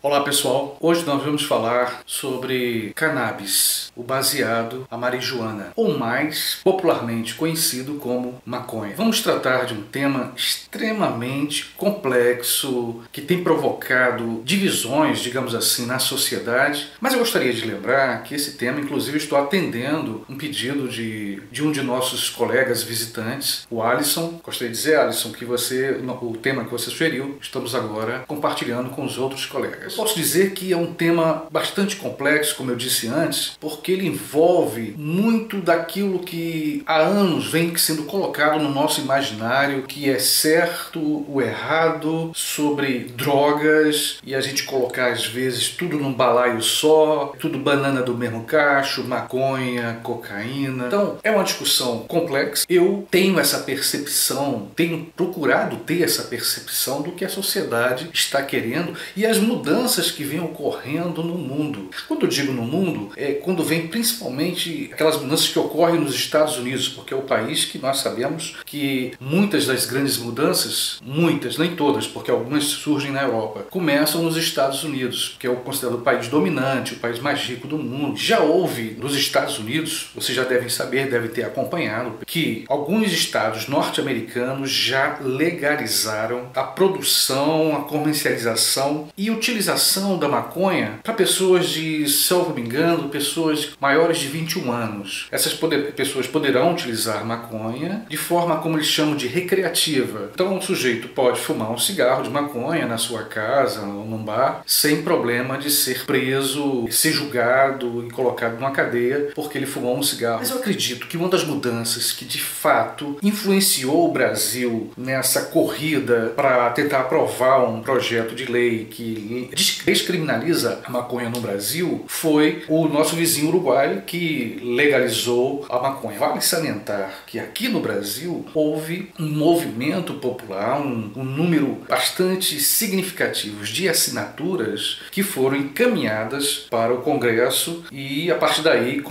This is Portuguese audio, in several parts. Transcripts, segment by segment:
Olá pessoal, hoje nós vamos falar sobre cannabis, o baseado, a marijuana, ou mais popularmente conhecido como maconha. Vamos tratar de um tema extremamente complexo, que tem provocado divisões, digamos assim, na sociedade, mas eu gostaria de lembrar que esse tema, inclusive, estou atendendo um pedido de um de nossos colegas visitantes, o Alisson. Gostaria de dizer, Alisson, que o tema que você sugeriu, estamos agora compartilhando com os outros colegas. Eu posso dizer que é um tema bastante complexo, como eu disse antes, porque ele envolve muito daquilo que há anos vem sendo colocado no nosso imaginário, que é certo, o errado, sobre drogas, e a gente colocar às vezes tudo num balaio só, tudo banana do mesmo cacho, maconha, cocaína. Então é uma discussão complexa. Eu tenho essa percepção, tenho procurado ter essa percepção do que a sociedade está querendo e as mudanças que vêm ocorrendo no mundo. Quando eu digo no mundo, é quando vem principalmente aquelas mudanças que ocorrem nos Estados Unidos, porque é o país que nós sabemos que muitas das grandes mudanças, muitas, nem todas, porque algumas surgem na Europa, começam nos Estados Unidos, que é o considerado o país dominante, o país mais rico do mundo. Já houve nos Estados Unidos, vocês já devem saber, devem ter acompanhado, que alguns estados norte-americanos já legalizaram a produção, a comercialização e utilização da maconha para pessoas de, se eu não me engano, pessoas maiores de 21 anos. Essas pessoas poderão utilizar maconha de forma, como eles chamam, de recreativa. Então o sujeito pode fumar um cigarro de maconha na sua casa ou num bar sem problema de ser preso, ser julgado e colocado numa cadeia porque ele fumou um cigarro. Mas eu acredito que uma das mudanças que de fato influenciou o Brasil nessa corrida para tentar aprovar um projeto de lei que descriminaliza a maconha no Brasil foi o nosso vizinho Uruguai, que legalizou a maconha. Vale salientar que aqui no Brasil houve um movimento popular, um número bastante significativo de assinaturas que foram encaminhadas para o Congresso e a partir daí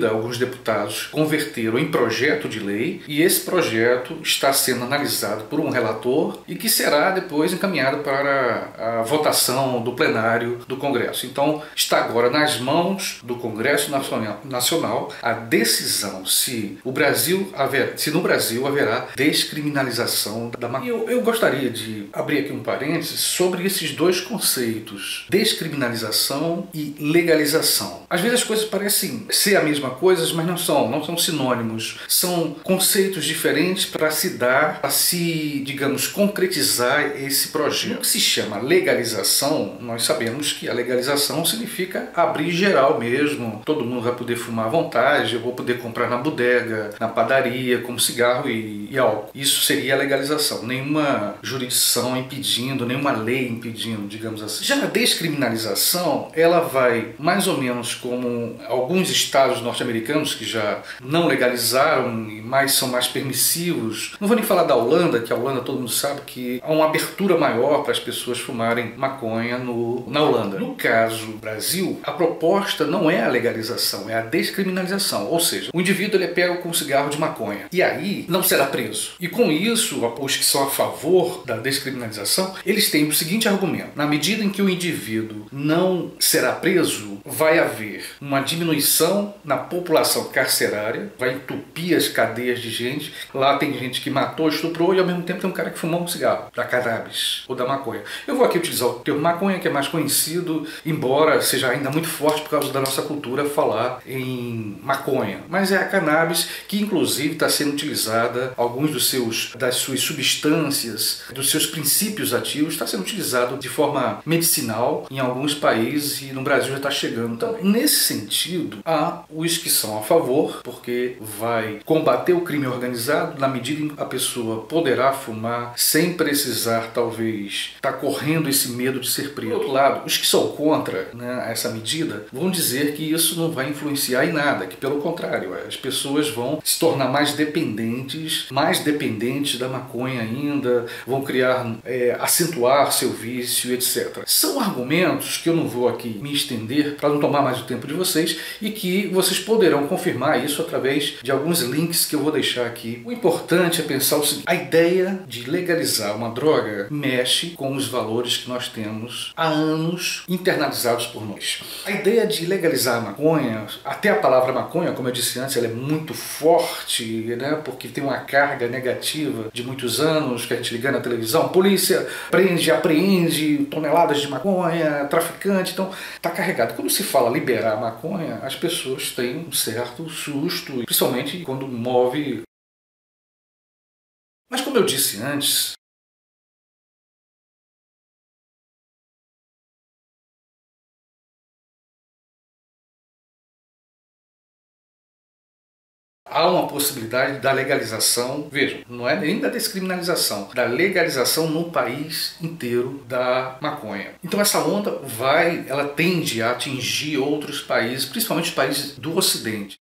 alguns deputados converteram em projeto de lei e esse projeto está sendo analisado por um relator e que será depois encaminhado para a votação do plenário do Congresso. Então está agora nas mãos do Congresso Nacional a decisão se no Brasil haverá descriminalização da maconha. Eu gostaria de abrir aqui um parênteses sobre esses dois conceitos, descriminalização e legalização. Às vezes as coisas parecem ser a mesma coisa, mas não são sinônimos. São conceitos diferentes para digamos, concretizar esse projeto. O que se chama legalização, nós sabemos que a legalização significa abrir geral mesmo. Todo mundo vai poder fumar à vontade, eu vou poder comprar na bodega, na padaria, como cigarro e álcool. Isso seria a legalização. Nenhuma jurisdição impedindo, nenhuma lei impedindo, digamos assim. Já a descriminalização, ela vai mais ou menos como alguns estados norte-americanos que já não legalizaram e são mais permissivos. Não vou nem falar da Holanda, que a Holanda todo mundo sabe que há uma abertura maior para as pessoas fumarem maconha na Holanda. No caso do Brasil, a proposta não é a legalização, é a descriminalização. Ou seja, o indivíduo ele é pego com um cigarro de maconha e aí não será preso. E com isso, os que são a favor da descriminalização, eles têm o seguinte argumento: na medida em que o indivíduo não será preso, vai haver uma diminuição na população carcerária, vai entupir as cadeias de gente. Lá tem gente que matou, estuprou e ao mesmo tempo tem um cara que fumou um cigarro da cannabis ou da maconha. Eu vou aqui utilizar o termo maconha, que é mais conhecido, embora seja ainda muito forte por causa da nossa cultura falar em maconha. Mas é a cannabis que inclusive está sendo utilizada, alguns das suas substâncias, dos seus princípios ativos, está sendo utilizado de forma medicinal em alguns países e no Brasil já está chegando. Então, nesse sentido, há os que são a favor, porque vai combater o crime organizado na medida em que a pessoa poderá fumar sem precisar, talvez, estar correndo esse medo de ser preso. Por outro lado, os que são contra, né, essa medida vão dizer que isso não vai influenciar em nada, que pelo contrário, as pessoas vão se tornar mais dependentes da maconha ainda, vão acentuar seu vício, etc. São argumentos que eu não vou aqui me estender para não tomar mais o tempo de vocês e que vocês poderão confirmar isso através de alguns links que eu vou deixar aqui. O importante é pensar o seguinte: a ideia de legalizar uma droga mexe com os valores que nós temos menos, há anos internalizados por nós. A ideia de legalizar a maconha, até a palavra maconha, como eu disse antes, ela é muito forte, né? Porque tem uma carga negativa de muitos anos, que a gente liga na televisão, polícia prende, apreende toneladas de maconha, traficante, então está carregado. Quando se fala liberar a maconha, as pessoas têm um certo susto, principalmente quando move. Mas como eu disse antes, há uma possibilidade da legalização, veja, não é nem da descriminalização, da legalização no país inteiro da maconha. Então essa onda ela tende a atingir outros países, principalmente os países do Ocidente.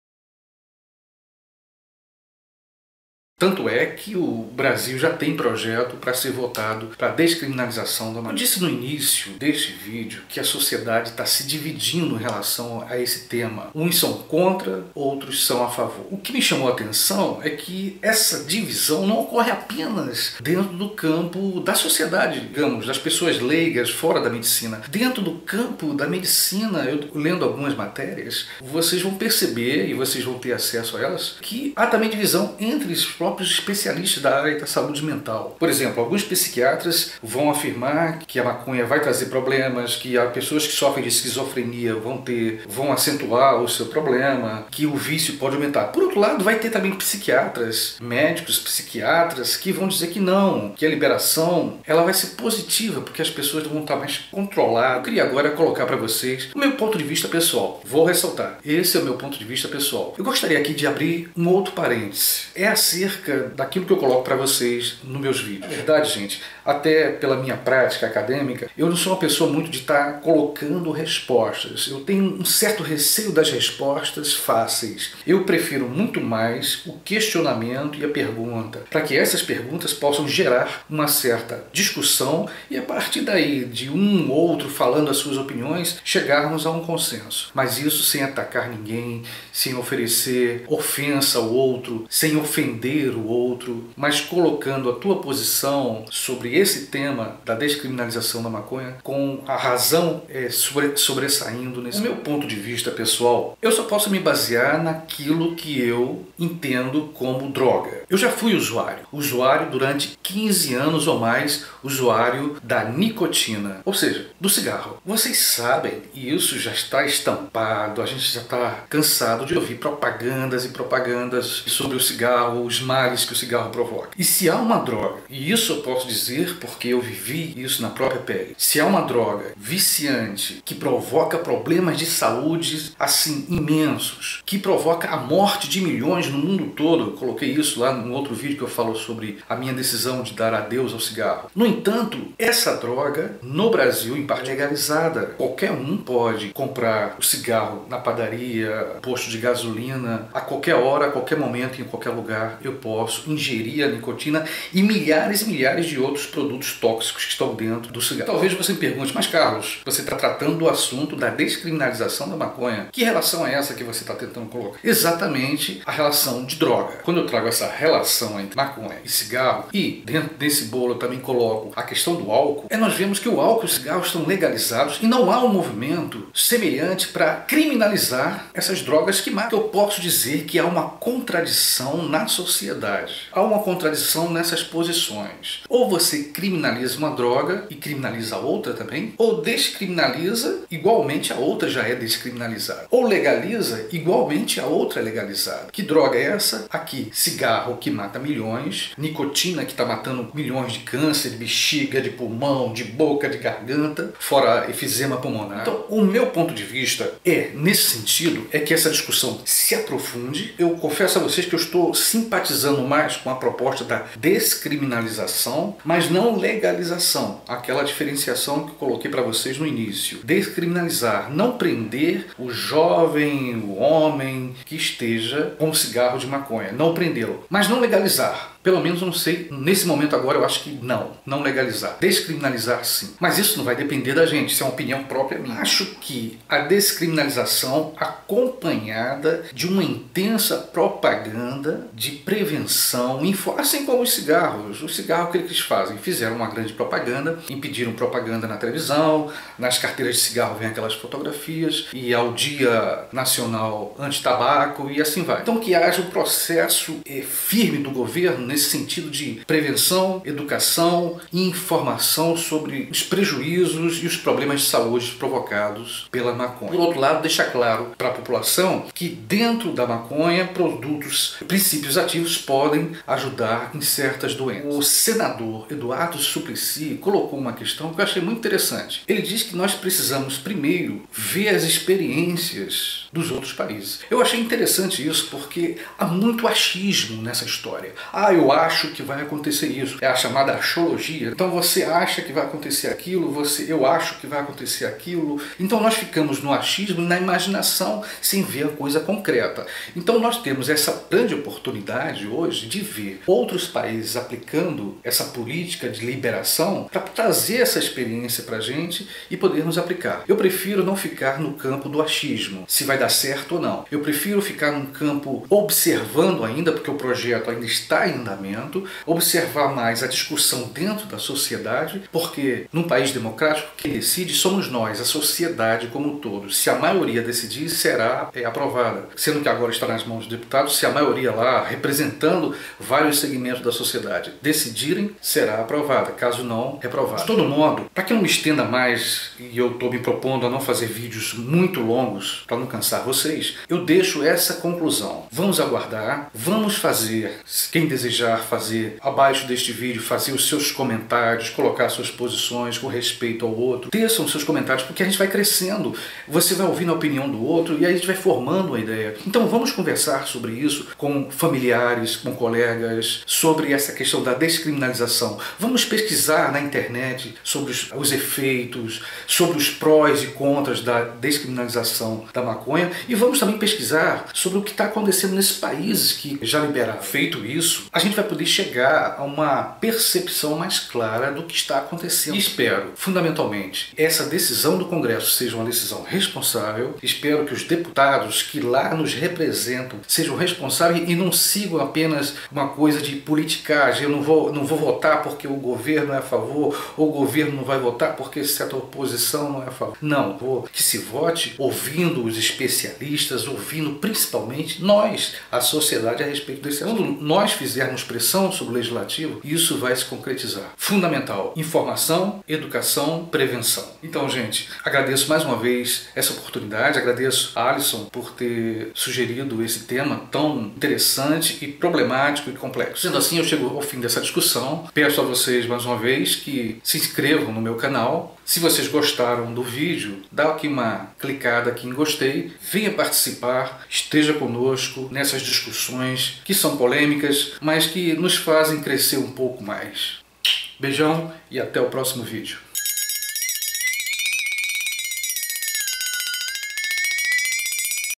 Tanto é que o Brasil já tem projeto para ser votado para a descriminalização da maconha. Eu disse no início deste vídeo que a sociedade está se dividindo em relação a esse tema. Uns são contra, outros são a favor. O que me chamou a atenção é que essa divisão não ocorre apenas dentro do campo da sociedade, digamos, das pessoas leigas fora da medicina. Dentro do campo da medicina, eu lendo algumas matérias, vocês vão perceber, e vocês vão ter acesso a elas, que há também divisão entre os próprios especialistas da área da saúde mental. Por exemplo, alguns psiquiatras vão afirmar que a maconha vai trazer problemas, que as pessoas que sofrem de esquizofrenia vão acentuar o seu problema, que o vício pode aumentar. Por outro lado, vai ter também psiquiatras, médicos, psiquiatras, que vão dizer que não, que a liberação ela vai ser positiva, porque as pessoas vão estar mais controladas. Eu queria agora colocar para vocês o meu ponto de vista pessoal. Vou ressaltar, esse é o meu ponto de vista pessoal. Eu gostaria aqui de abrir um outro parêntese. É acerca daquilo que eu coloco para vocês nos meus vídeos. Na verdade, gente, até pela minha prática acadêmica, eu não sou uma pessoa muito de estar colocando respostas. Eu tenho um certo receio das respostas fáceis. Eu prefiro muito mais o questionamento e a pergunta, para que essas perguntas possam gerar uma certa discussão e a partir daí, de um ou outro falando as suas opiniões, chegarmos a um consenso. Mas isso sem atacar ninguém, sem oferecer ofensa ao outro, sem ofender o outro, mas colocando a tua posição sobre esse tema da descriminalização da maconha com a razão sobressaindo nesse meu ponto de vista pessoal. Eu só posso me basear naquilo que eu entendo como droga. Eu já fui usuário durante 15 anos ou mais, usuário da nicotina, ou seja, do cigarro. Vocês sabem, e isso já está estampado, a gente já está cansado de ouvir propagandas e propagandas sobre o cigarro, os males que o cigarro provoca. E se há uma droga, e isso eu posso dizer porque eu vivi isso na própria pele, se há uma droga viciante que provoca problemas de saúde assim imensos, que provoca a morte de milhões no mundo todo, eu coloquei isso lá num outro vídeo que eu falo sobre a minha decisão de dar adeus ao cigarro. No entanto, essa droga no Brasil em parte é legalizada. Qualquer um pode comprar o cigarro na padaria, posto de gasolina, a qualquer hora, a qualquer momento, em qualquer lugar eu posso ingerir a nicotina e milhares de outros produtos tóxicos que estão dentro do cigarro. Talvez você me pergunte, mas Carlos, você está tratando do assunto da descriminalização da maconha. Que relação é essa que você está tentando colocar? Exatamente a relação de droga. Quando eu trago essa relação entre maconha e cigarro, e dentro desse bolo eu também coloco a questão do álcool, nós vemos que o álcool e o cigarro estão legalizados e não há um movimento semelhante para criminalizar essas drogas que matam. Eu posso dizer que há uma contradição na sociedade. Há uma contradição nessas posições. Ou você criminaliza uma droga e criminaliza a outra também, ou descriminaliza, igualmente a outra já é descriminalizada. Ou legaliza, igualmente a outra é legalizada. Que droga é essa? Aqui, cigarro que mata milhões, nicotina que está matando milhões de câncer, de bexiga, de pulmão, de boca, de garganta, fora efizema pulmonar. Então, o meu ponto de vista nesse sentido, é que essa discussão se aprofunde. Eu confesso a vocês que eu estou simpatizando mais com a proposta da descriminalização, mas não legalização. Aquela diferenciação que eu coloquei para vocês no início. Descriminalizar, não prender o jovem, o homem que esteja com cigarro de maconha. Não prendê-lo, mas não legalizar. Pelo menos eu não sei, nesse momento agora eu acho que não legalizar. Descriminalizar sim. Mas isso não vai depender da gente, isso é uma opinião própria minha. Acho que a descriminalização acompanhada de uma intensa propaganda de prevenção, assim como os cigarros. O cigarro que eles fazem, fizeram uma grande propaganda, impediram propaganda na televisão, nas carteiras de cigarro vem aquelas fotografias, e ao Dia Nacional Anti-Tabaco e assim vai. Então que haja um processo firme do governo nesse sentido de prevenção, educação e informação sobre os prejuízos e os problemas de saúde provocados pela maconha. Por outro lado, deixar claro para a população que dentro da maconha, princípios ativos podem ajudar em certas doenças. O senador Eduardo Suplicy colocou uma questão que eu achei muito interessante. Ele diz que nós precisamos primeiro ver as experiências dos outros países. Eu achei interessante isso porque há muito achismo nessa história. Eu acho que vai acontecer isso. É a chamada axiologia. Então você acha que vai acontecer aquilo, eu acho que vai acontecer aquilo. Então nós ficamos no achismo e na imaginação sem ver a coisa concreta. Então nós temos essa grande oportunidade hoje de ver outros países aplicando essa política de liberação para trazer essa experiência para a gente e podermos aplicar. Eu prefiro não ficar no campo do achismo, se vai dar certo ou não. Eu prefiro ficar num campo observando ainda, porque o projeto ainda está em andamento, observar mais a discussão dentro da sociedade, porque num país democrático quem decide somos nós, a sociedade como um todo. Se a maioria decidir, será aprovada. Sendo que agora está nas mãos dos deputados, se a maioria lá, representando vários segmentos da sociedade, decidirem, será aprovada. Caso não, reprovada. De todo modo, para que eu não me estenda mais, e eu estou me propondo a não fazer vídeos muito longos, para não cansar vocês, eu deixo essa conclusão. Vamos aguardar, vamos fazer, quem desejar fazer, abaixo deste vídeo, fazer os seus comentários, colocar suas posições com respeito ao outro. Teçam seus comentários, porque a gente vai crescendo, você vai ouvindo a opinião do outro e aí a gente vai formando uma ideia. Então vamos conversar sobre isso com familiares, com colegas, sobre essa questão da descriminalização. Vamos pesquisar na internet sobre os efeitos, sobre os prós e contras da descriminalização da maconha e vamos também pesquisar sobre o que está acontecendo nesses países que já liberaram. Feito isso, a gente vai poder chegar a uma percepção mais clara do que está acontecendo. E espero, fundamentalmente, essa decisão do Congresso seja uma decisão responsável. Espero que os deputados que lá nos representam sejam responsáveis e não sigam apenas uma coisa de politicagem. Eu não vou votar porque o governo é a favor, ou o governo não vai votar porque certa oposição não é a favor. Não, que se vote ouvindo os especialistas, ouvindo principalmente nós, a sociedade, a respeito desse assunto. Quando nós fizermos pressão sobre o legislativo, isso vai se concretizar. Fundamental: informação, educação, prevenção. Então, gente, agradeço mais uma vez essa oportunidade, agradeço a Alisson por ter sugerido esse tema tão interessante e problemático e complexo. Sendo assim, eu chego ao fim dessa discussão. Peço a vocês mais uma vez que se inscrevam no meu canal. Se vocês gostaram do vídeo, dá aqui uma clicada aqui em gostei, venha participar, esteja conosco nessas discussões que são polêmicas, mas que nos fazem crescer um pouco mais. Beijão e até o próximo vídeo.